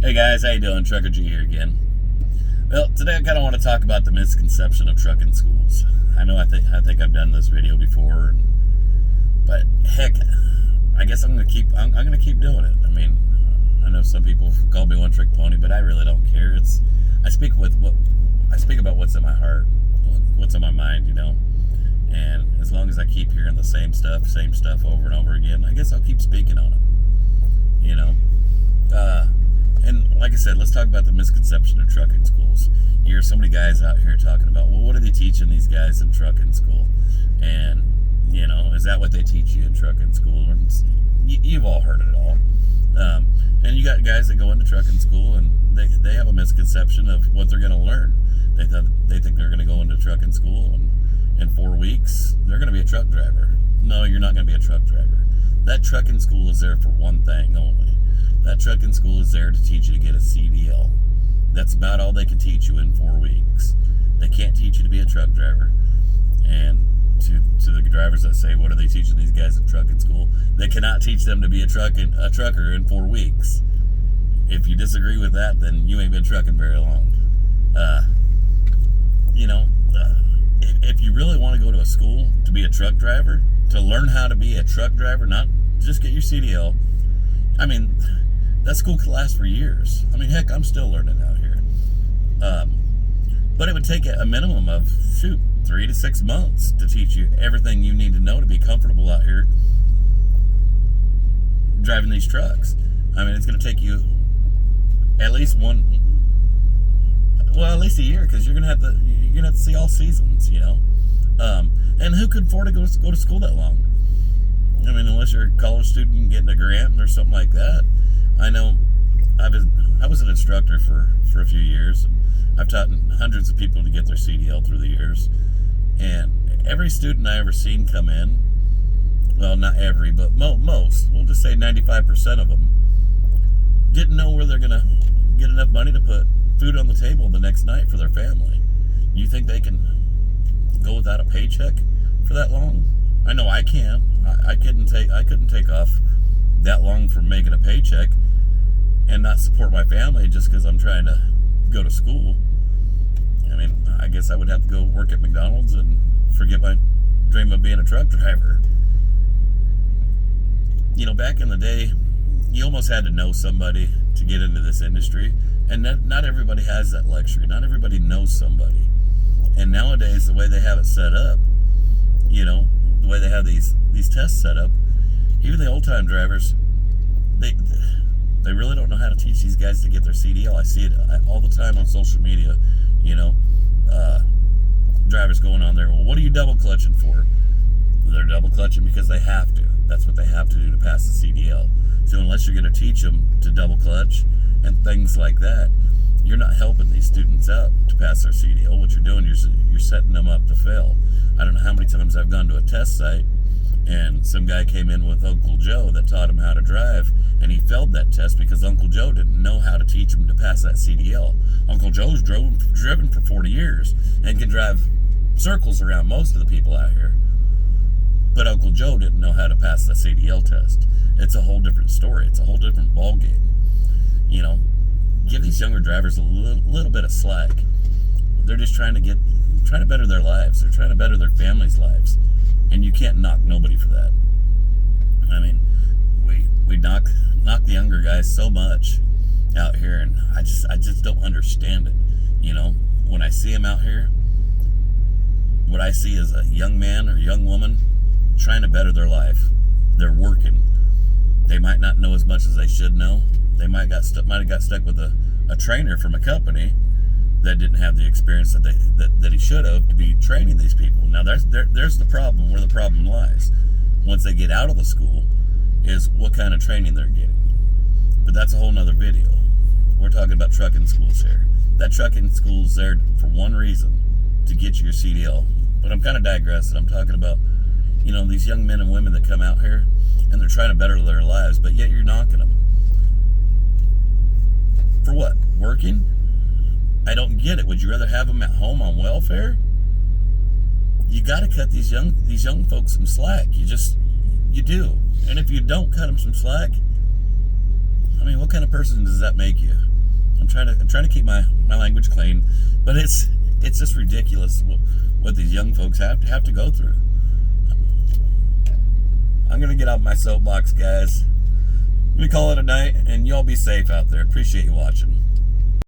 Hey guys, how you doing? Trucker G here again. Well, today I kind of want to talk about the misconception of trucking schools. I think I've done this video before, but heck, I guess I'm gonna keep doing it. I mean, I know some people call me one trick pony, but I really don't care. I speak about what's in my heart, what's in my mind, And as long as I keep hearing the same stuff over and over again, I guess I'll keep speaking on it. You know. And like I said, let's talk about the misconception of trucking schools. You hear so many guys out here talking about, well, what are they teaching these guys in trucking school? And, is that what they teach you in trucking school? You've all heard it all. And you got guys that go into trucking school and they have a misconception of what they're going to learn. They think they're going to go into trucking school and in 4 weeks, they're going to be a truck driver. No, you're not going to be a truck driver. That trucking school is there for one thing only. That trucking school is there to teach you to get a CDL. That's about all they can teach you in 4 weeks. They can't teach you to be a truck driver. And to the drivers that say, what are they teaching these guys in trucking school? They cannot teach them to be a trucker in 4 weeks. If you disagree with that, then you ain't been trucking very long. If you really want to go to a school to be a truck driver, to learn how to be a truck driver, not just get your CDL, I mean, that school could last for years. I mean, heck, I'm still learning out here. But it would take a minimum of, 3 to 6 months to teach you everything you need to know to be comfortable out here driving these trucks. I mean, it's going to take you at least at least a year, because you're going to have to see all seasons, And who could afford to go to school that long? I mean, unless you're a college student getting a grant or something like that. I know I was an instructor for a few years. I've taught hundreds of people to get their CDL through the years. And every student I ever seen come in, well, not every, but most, we'll just say 95% of them, didn't know where they're going to get enough money to put food on the table the next night for their family. You think they can go without a paycheck for that long? I know I can't. I couldn't take off that long from making a paycheck and not support my family just because I'm trying to go to school. I mean, I guess I would have to go work at McDonald's and forget my dream of being a truck driver. Back in the day, you almost had to know somebody to get into this industry, and not everybody has that luxury. Not everybody knows somebody. And nowadays, the way they have it set up, the way they have these tests set up, even the old-time drivers, they really don't know how to teach these guys to get their CDL. I see it all the time on social media, drivers going on there, well, what are you double clutching for? They're double clutching because they have to. That's what they have to do to pass the CDL. So unless you're going to teach them to double clutch and things like that, you're not helping these students out to pass their CDL. What you're doing, you're setting them up to fail. I don't know how many times I've gone to a test site and some guy came in with Uncle Joe that taught him how to drive, and he failed that test because Uncle Joe didn't know how to teach him to pass that CDL. Uncle Joe's driven for 40 years and can drive circles around most of the people out here. But Uncle Joe didn't know how to pass the CDL test. It's a whole different story. It's a whole different ball game. Give these younger drivers a little bit of slack. They're just trying to better their lives. They're trying to better their families' lives. And you can't knock nobody for that. I mean, we knock the younger guys so much out here, and I just don't understand it. When I see them out here, what I see is a young man or young woman trying to better their life. They're working. They might not know as much as they should know. They might have got stuck with a trainer from a company that didn't have the experience that he should have to be training these people. Now there's the problem, where the problem lies. Once they get out of the school, is what kind of training they're getting. But that's a whole nother video. We're talking about trucking schools here. That trucking school's there for one reason, to get you your CDL. But I'm kind of digressing. I'm talking about, these young men and women that come out here and they're trying to better their lives, but yet you're knocking them. For what? Working? I don't get it. Would you rather have them at home on welfare? You got to cut these young folks some slack. You do. And if you don't cut them some slack, I mean, what kind of person does that make you? I'm trying to keep my language clean, but it's just ridiculous what these young folks have to go through. I'm gonna get off my soapbox, guys. Let me call it a night, and y'all be safe out there. Appreciate you watching.